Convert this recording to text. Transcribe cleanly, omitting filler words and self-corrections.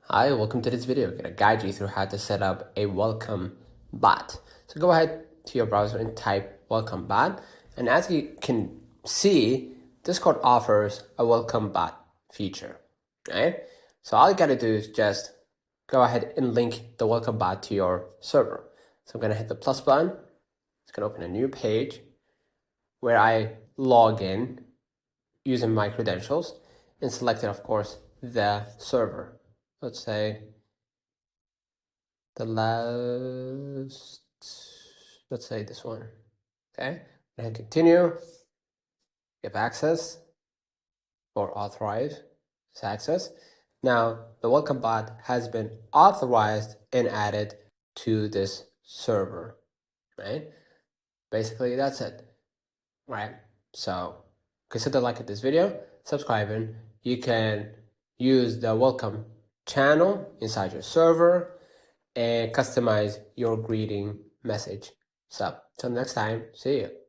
Hi, welcome to this video. I'm going to guide you through how to set up a welcome bot. So go ahead to your browser and type welcome bot. And as you can see, Discord offers a welcome bot feature, right? So all you got to do is just go ahead and link the welcome bot to your server. So I'm going to hit the plus button. It's going to open a new page where I log in using my credentials and selected, of course, the server. Let's say the last, let's say this one, okay? And continue, give access or authorize access. Now, the welcome bot has been authorized and added to this server, right? Basically, that's it, right? So consider liking this video, subscribing. You can use the welcome channel inside your server and customize your greeting message. So, till next time, see you.